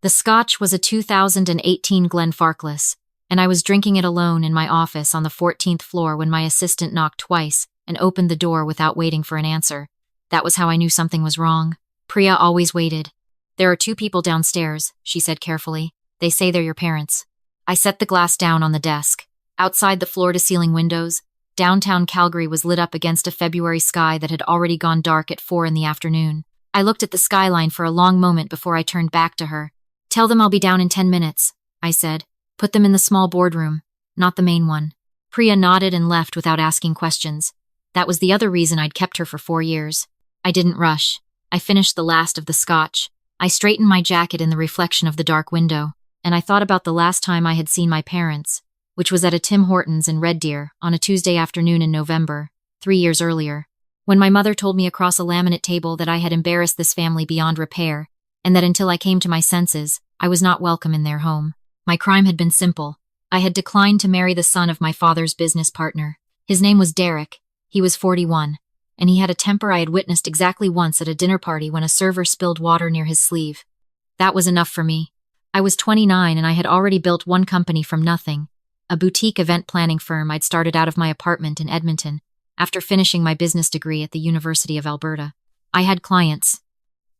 The scotch was a 2018 Glenfarclas, and I was drinking it alone in my office on the 14th floor when my assistant knocked twice and opened the door without waiting for an answer. That was how I knew something was wrong. Priya always waited. "There are two people downstairs," she said carefully. "They say they're your parents." I set the glass down on the desk. Outside the floor-to-ceiling windows, downtown Calgary was lit up against a February sky that had already gone dark at 4 in the afternoon. I looked at the skyline for a long moment before I turned back to her. "Tell them I'll be down in 10 minutes, I said. "Put them in the small boardroom, not the main one." Priya nodded and left without asking questions. That was the other reason I'd kept her for 4 years. I didn't rush. I finished the last of the scotch. I straightened my jacket in the reflection of the dark window, and I thought about the last time I had seen my parents, which was at a Tim Hortons in Red Deer on a Tuesday afternoon in November, 3 years earlier, when my mother told me across a laminate table that I had embarrassed this family beyond repair, and that until I came to my senses, I was not welcome in their home. My crime had been simple. I had declined to marry the son of my father's business partner. His name was Derek. He was 41, and he had a temper I had witnessed exactly once at a dinner party when a server spilled water near his sleeve. That was enough for me. I was 29 and I had already built one company from nothing, a boutique event planning firm I'd started out of my apartment in Edmonton after finishing my business degree at the University of Alberta. I had clients.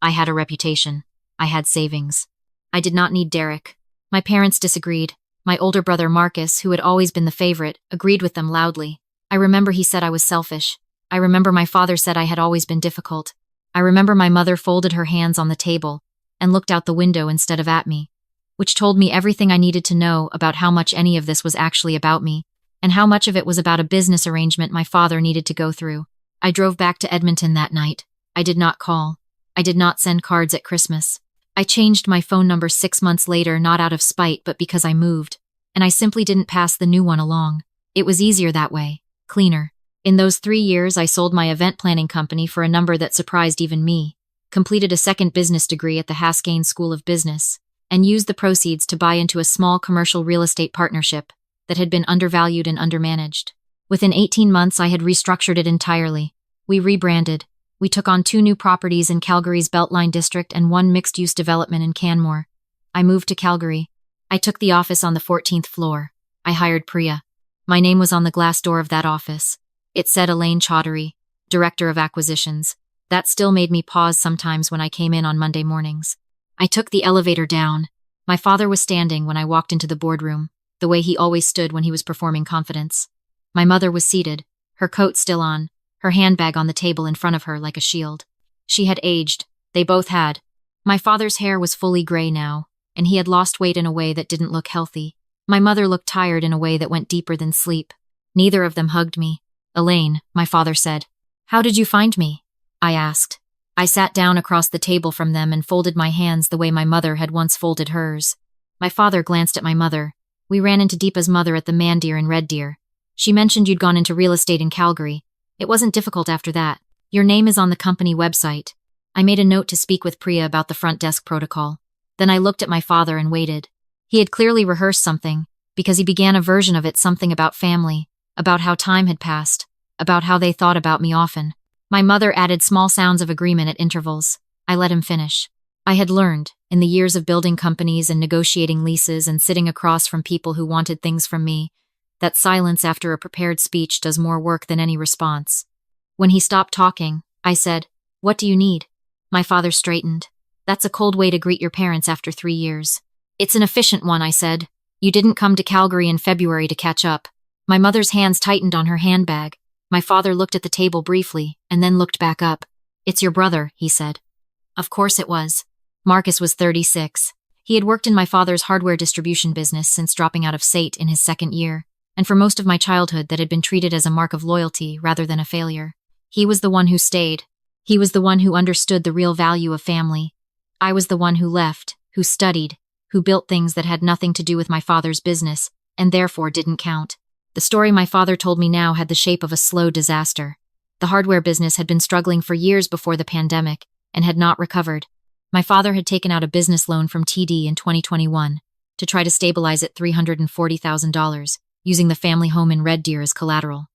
I had a reputation. I had savings. I did not need Derek. My parents disagreed. My older brother Marcus, who had always been the favorite, agreed with them loudly. I remember he said I was selfish. I remember my father said I had always been difficult. I remember my mother folded her hands on the table and looked out the window instead of at me, which told me everything I needed to know about how much any of this was actually about me, and how much of it was about a business arrangement my father needed to go through. I drove back to Edmonton that night. I did not call. I did not send cards at Christmas. I changed my phone number 6 months later, not out of spite, but because I moved, and I simply didn't pass the new one along. It was easier that way, cleaner. In those 3 years, I sold my event planning company for a number that surprised even me, completed a second business degree at the Haskayne School of Business, and used the proceeds to buy into a small commercial real estate partnership that had been undervalued and undermanaged. Within 18 months, I had restructured it entirely. We rebranded. We took on 2 new properties in Calgary's Beltline district and 1 mixed-use development in Canmore. I moved to Calgary. I took the office on the 14th floor. I hired Priya. My name was on the glass door of that office. It said Elaine Chaudhary, Director of Acquisitions. That still made me pause sometimes when I came in on Monday mornings. I took the elevator down. My father was standing when I walked into the boardroom, the way he always stood when he was performing confidence. My mother was seated, her coat still on, her handbag on the table in front of her like a shield. She had aged. They both had. My father's hair was fully gray now, and he had lost weight in a way that didn't look healthy. My mother looked tired in a way that went deeper than sleep. Neither of them hugged me. "Elaine," my father said. "How did you find me?" I asked. I sat down across the table from them and folded my hands the way my mother had once folded hers. My father glanced at my mother. "We ran into Deepa's mother at the Mandir in Red Deer. She mentioned you'd gone into real estate in Calgary. It wasn't difficult after that. Your name is on the company website." I made a note to speak with Priya about the front desk protocol. Then I looked at my father and waited. He had clearly rehearsed something, because he began a version of it, something about family, about how time had passed, about how they thought about me often. My mother added small sounds of agreement at intervals. I let him finish. I had learned, in the years of building companies and negotiating leases and sitting across from people who wanted things from me, that silence after a prepared speech does more work than any response. When he stopped talking, I said, "What do you need?" My father straightened. "That's a cold way to greet your parents after 3 years. "It's an efficient one," I said. "You didn't come to Calgary in February to catch up." My mother's hands tightened on her handbag. My father looked at the table briefly, and then looked back up. "It's your brother," he said. Of course it was. Marcus was 36. He had worked in my father's hardware distribution business since dropping out of SAIT in his 2nd year, and for most of my childhood that had been treated as a mark of loyalty rather than a failure. He was the one who stayed. He was the one who understood the real value of family. I was the one who left, who studied, who built things that had nothing to do with my father's business, and therefore didn't count. The story my father told me now had the shape of a slow disaster. The hardware business had been struggling for years before the pandemic, and had not recovered. My father had taken out a business loan from TD in 2021 to try to stabilize it $340,000, using the family home in Red Deer as collateral.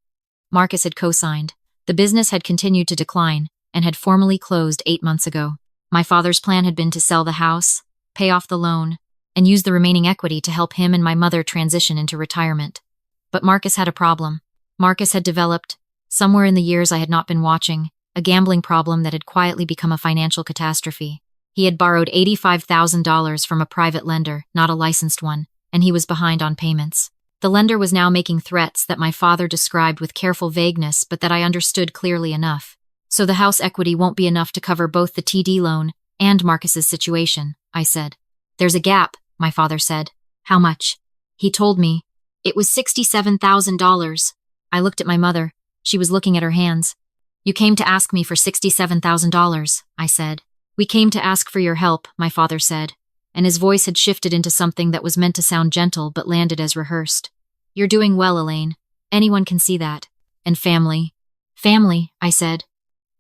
Marcus had co-signed. The business had continued to decline, and had formally closed 8 months ago. My father's plan had been to sell the house, pay off the loan, and use the remaining equity to help him and my mother transition into retirement. But Marcus had a problem. Marcus had developed, somewhere in the years I had not been watching, a gambling problem that had quietly become a financial catastrophe. He had borrowed $85,000 from a private lender, not a licensed one, and he was behind on payments. The lender was now making threats that my father described with careful vagueness but that I understood clearly enough. So the house equity won't be enough to cover both the TD loan and Marcus's situation, I said. There's a gap, my father said. How much? He told me. It was $67,000. I looked at my mother. She was looking at her hands. You came to ask me for $67,000, I said. We came to ask for your help, my father said, and his voice had shifted into something that was meant to sound gentle but landed as rehearsed. You're doing well, Elaine. Anyone can see that. And family. Family, I said,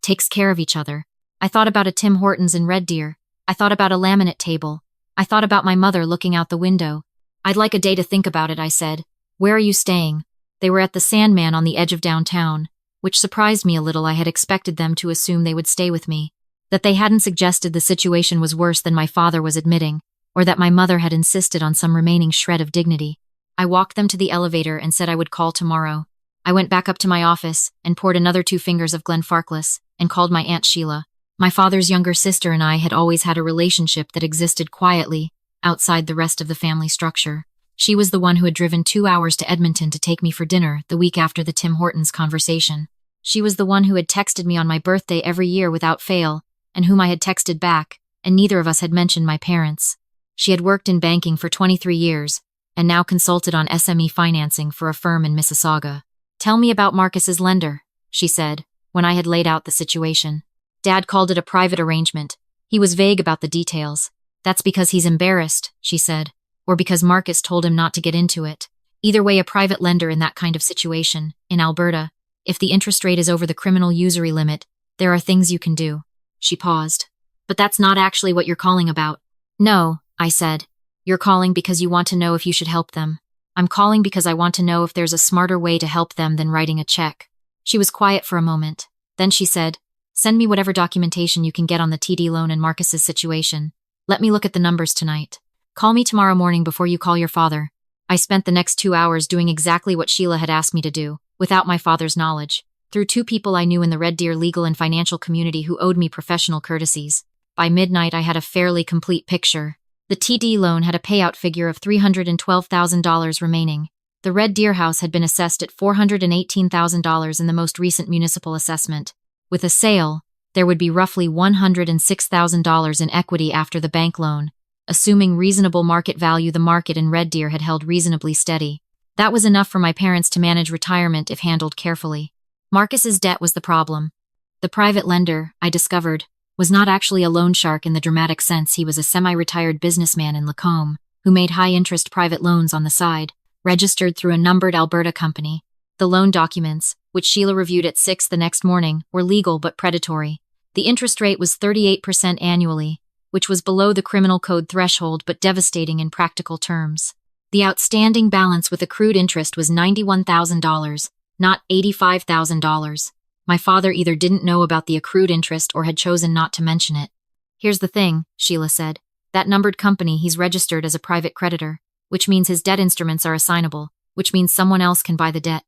takes care of each other. I thought about a Tim Hortons in Red Deer. I thought about a laminate table. I thought about my mother looking out the window. I'd like a day to think about it, I said. Where are you staying? They were at the Sandman on the edge of downtown, which surprised me a little. I had expected them to assume they would stay with me. That they hadn't suggested the situation was worse than my father was admitting, or that my mother had insisted on some remaining shred of dignity. I walked them to the elevator and said I would call tomorrow. I went back up to my office and poured another 2 fingers of Glenfarclas and called my Aunt Sheila. My father's younger sister and I had always had a relationship that existed quietly, outside the rest of the family structure. She was the one who had driven 2 hours to Edmonton to take me for dinner the week after the Tim Hortons conversation. She was the one who had texted me on my birthday every year without fail, and whom I had texted back, and neither of us had mentioned my parents. She had worked in banking for 23 years, and now consulted on SME financing for a firm in Mississauga. Tell me about Marcus's lender, she said, when I had laid out the situation. Dad called it a private arrangement. He was vague about the details. That's because he's embarrassed, she said, or because Marcus told him not to get into it. Either way, a private lender in that kind of situation, in Alberta, if the interest rate is over the criminal usury limit, there are things you can do. She paused. But that's not actually what you're calling about. No, I said. You're calling because you want to know if you should help them. I'm calling because I want to know if there's a smarter way to help them than writing a check. She was quiet for a moment. Then she said, send me whatever documentation you can get on the TD loan and Marcus's situation. Let me look at the numbers tonight. Call me tomorrow morning before you call your father. I spent the next 2 hours doing exactly what Sheila had asked me to do, without my father's knowledge, through 2 people I knew in the Red Deer legal and financial community who owed me professional courtesies. By midnight, I had a fairly complete picture. The TD loan had a payout figure of $312,000 remaining. The Red Deer house had been assessed at $418,000 in the most recent municipal assessment. With a sale, there would be roughly $106,000 in equity after the bank loan. Assuming reasonable market value, the market in Red Deer had held reasonably steady. That was enough for my parents to manage retirement if handled carefully. Marcus's debt was the problem. The private lender, I discovered, was not actually a loan shark in the dramatic sense. He was a semi-retired businessman in Lacombe, who made high-interest private loans on the side, registered through a numbered Alberta company. The loan documents, which Sheila reviewed at 6 the next morning, were legal but predatory. The interest rate was 38% annually, which was below the criminal code threshold but devastating in practical terms. The outstanding balance with accrued interest was $91,000, not $85,000. My father either didn't know about the accrued interest or had chosen not to mention it. Here's the thing, Sheila said. That numbered company, he's registered as a private creditor, which means his debt instruments are assignable, which means someone else can buy the debt.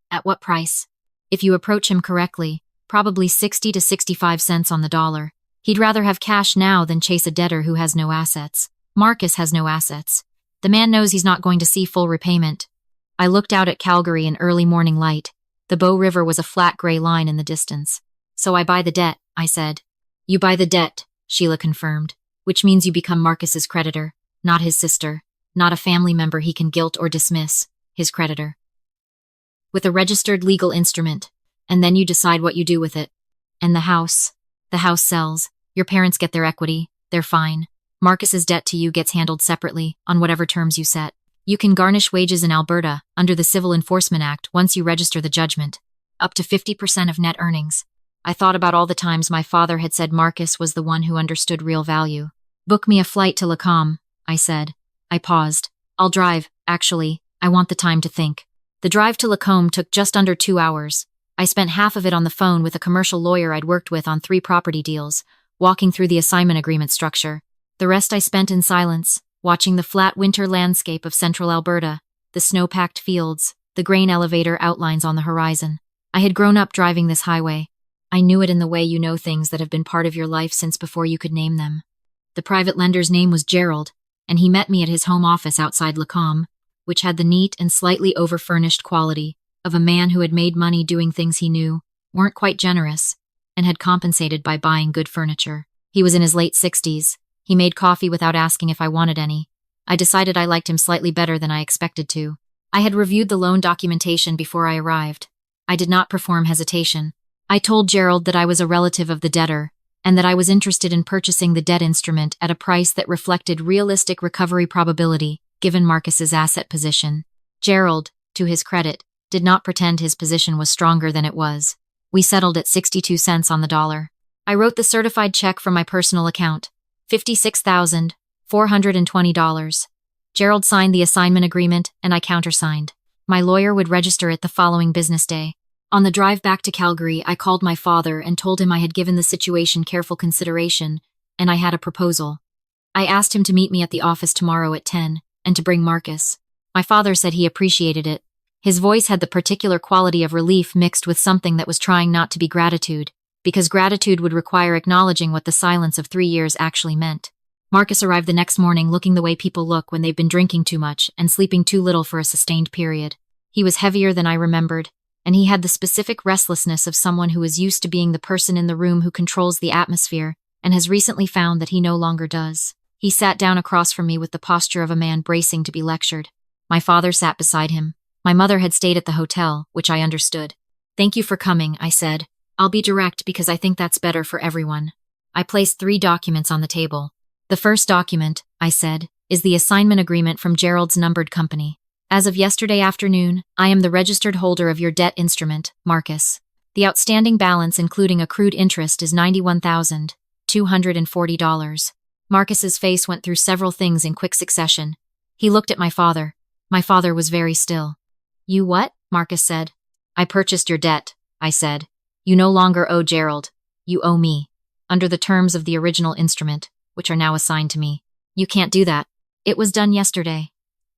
At what price? If you approach him correctly, probably 60 to 65 cents on the dollar. He'd rather have cash now than chase a debtor who has no assets. Marcus has no assets. The man knows he's not going to see full repayment. I looked out at Calgary in early morning light. The Bow River was a flat gray line in the distance. So I buy the debt, I said. You buy the debt, Sheila confirmed, which means you become Marcus's creditor, not his sister, not a family member he can guilt or dismiss, his creditor. With a registered legal instrument, and then you decide what you do with it. And the house sells, your parents get their equity, they're fine. Marcus's debt to you gets handled separately, on whatever terms you set. You can garnish wages in Alberta, under the Civil Enforcement Act, once you register the judgment, up to 50% of net earnings. I thought about all the times my father had said Marcus was the one who understood real value. Book me a flight to Lacombe, I said. I paused. I'll drive, actually, I want the time to think. The drive to Lacombe took just under 2 hours. I spent half of it on the phone with a commercial lawyer I'd worked with on 3 property deals, walking through the assignment agreement structure. The rest I spent in silence, watching the flat winter landscape of central Alberta, the snow-packed fields, the grain elevator outlines on the horizon. I had grown up driving this highway. I knew it in the way you know things that have been part of your life since before you could name them. The private lender's name was Gerald, and he met me at his home office outside Lacombe, which had the neat and slightly over-furnished quality of a man who had made money doing things he knew weren't quite generous, and had compensated by buying good furniture. He was in his late 60s. He made coffee without asking if I wanted any. I decided I liked him slightly better than I expected to. I had reviewed the loan documentation before I arrived. I did not perform hesitation. I told Gerald that I was a relative of the debtor, and that I was interested in purchasing the debt instrument at a price that reflected realistic recovery probability, given Marcus's asset position. Gerald, to his credit, did not pretend his position was stronger than it was. We settled at 62 cents on the dollar. I wrote the certified check from my personal account, $56,420. Gerald signed the assignment agreement, and I countersigned. My lawyer would register it the following business day. On the drive back to Calgary, I called my father and told him I had given the situation careful consideration, and I had a proposal. I asked him to meet me at the office tomorrow at 10, and to bring Marcus. My father said he appreciated it. His voice had the particular quality of relief mixed with something that was trying not to be gratitude, because gratitude would require acknowledging what the silence of 3 years actually meant. Marcus arrived the next morning looking the way people look when they've been drinking too much and sleeping too little for a sustained period. He was heavier than I remembered, and he had the specific restlessness of someone who is used to being the person in the room who controls the atmosphere and has recently found that he no longer does. He sat down across from me with the posture of a man bracing to be lectured. My father sat beside him. My mother had stayed at the hotel, which I understood. "Thank you for coming," I said. "I'll be direct because I think that's better for everyone." I placed 3 documents on the table. "The first document," I said, "is the assignment agreement from Gerald's numbered company. As of yesterday afternoon, I am the registered holder of your debt instrument, Marcus. The outstanding balance including accrued interest is $91,240. Marcus's face went through several things in quick succession. He looked at my father. My father was very still. "You what?" Marcus said. "I purchased your debt," I said. "You no longer owe Gerald. You owe me, under the terms of the original instrument, which are now assigned to me." "You can't do that. It was done yesterday."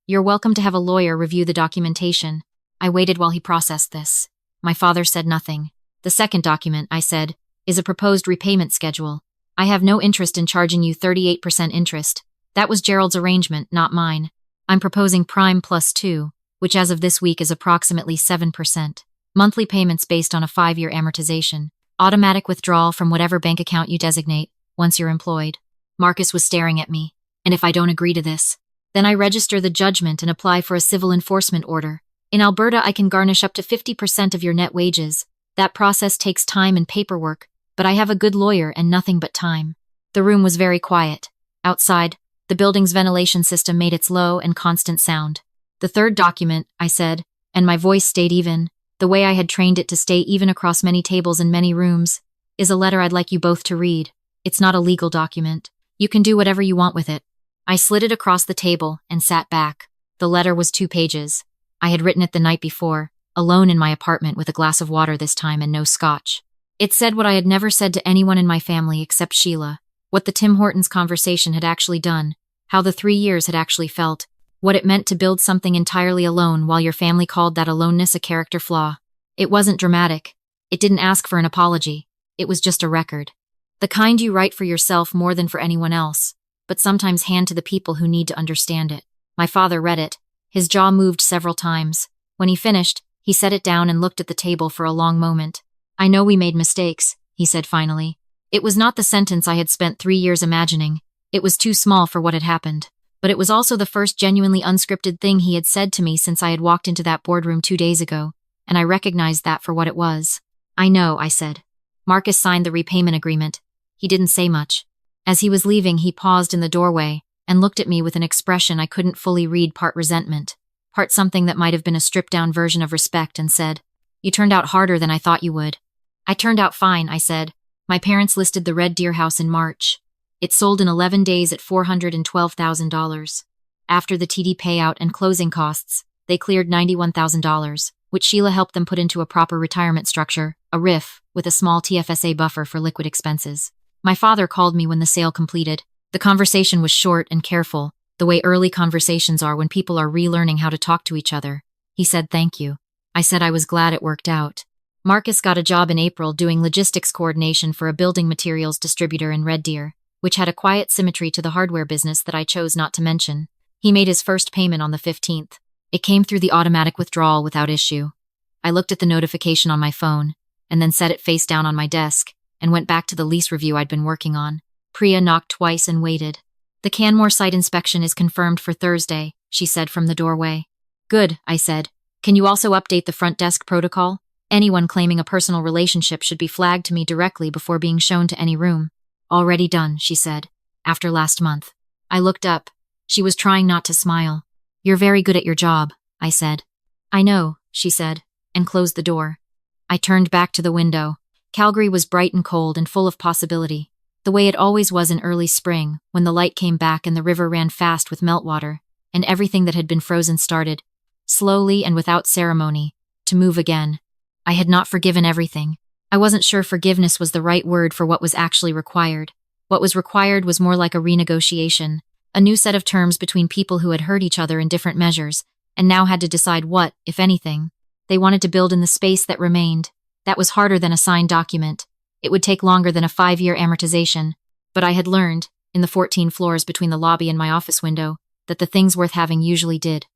"You're welcome to have a lawyer review the documentation." I waited while he processed this. My father said nothing. "The second document," I said, "is a proposed repayment schedule. I have no interest in charging you 38% interest. That was Gerald's arrangement, not mine. I'm proposing prime plus 2, which as of this week is approximately 7%. Monthly payments based on a 5-year amortization. Automatic withdrawal from whatever bank account you designate, once you're employed." Marcus was staring at me. "And if I don't agree to this? Then I register the judgment and apply for a civil enforcement order. In Alberta, I can garnish up to 50% of your net wages. That process takes time and paperwork, but I have a good lawyer and nothing but time." The room was very quiet. Outside, the building's ventilation system made its low and constant sound. "The third document," I said, and my voice stayed even, the way I had trained it to stay even across many tables and many rooms, "is a letter I'd like you both to read. It's not a legal document. You can do whatever you want with it." I slid it across the table and sat back. The letter was 2 pages. I had written it the night before, alone in my apartment with a glass of water this time and no scotch. It said what I had never said to anyone in my family except Sheila, what the Tim Hortons conversation had actually done, how the 3 years had actually felt, what it meant to build something entirely alone while your family called that aloneness a character flaw. It wasn't dramatic. It didn't ask for an apology. It was just a record. The kind you write for yourself more than for anyone else, but sometimes hand to the people who need to understand it. My father read it. His jaw moved several times. When he finished, he set it down and looked at the table for a long moment. "I know we made mistakes," he said finally. It was not the sentence I had spent 3 years imagining. It was too small for what had happened. But it was also the first genuinely unscripted thing he had said to me since I had walked into that boardroom 2 days ago, and I recognized that for what it was. "I know," I said. Marcus signed the repayment agreement. He didn't say much. As he was leaving, he paused in the doorway and looked at me with an expression I couldn't fully read, part resentment, part something that might have been a stripped-down version of respect, and said, "You turned out harder than I thought you would." "I turned out fine," I said. "My parents listed the Red Deer house in March. It sold in 11 days at $412,000. After the TD payout and closing costs, they cleared $91,000, which Sheila helped them put into a proper retirement structure, a RIF, with a small TFSA buffer for liquid expenses. My father called me when the sale completed. The conversation was short and careful, the way early conversations are when people are relearning how to talk to each other. He said thank you. I said I was glad it worked out. Marcus got a job in April doing logistics coordination for a building materials distributor in Red Deer, which had a quiet symmetry to the hardware business that I chose not to mention. He made his first payment on the 15th. It came through the automatic withdrawal without issue. I looked at the notification on my phone, and then set it face down on my desk, and went back to the lease review I'd been working on. Priya knocked twice and waited. The Canmore site inspection is confirmed for Thursday, she said from the doorway. Good, I said. Can you also update the front desk protocol? Anyone claiming a personal relationship should be flagged to me directly before being shown to any room. Already done, she said, after last month. I looked up. She was trying not to smile. You're very good at your job, I said. I know, she said, and closed the door. I turned back to the window. Calgary was bright and cold and full of possibility, the way it always was in early spring, when the light came back and the river ran fast with meltwater, and everything that had been frozen started, slowly and without ceremony, to move again. I had not forgiven everything. I wasn't sure forgiveness was the right word for what was actually required. What was required was more like a renegotiation, a new set of terms between people who had hurt each other in different measures, and now had to decide what, if anything, they wanted to build in the space that remained. That was harder than a signed document. It would take longer than a 5-year amortization, but I had learned, in the 14 floors between the lobby and my office window, that the things worth having usually did.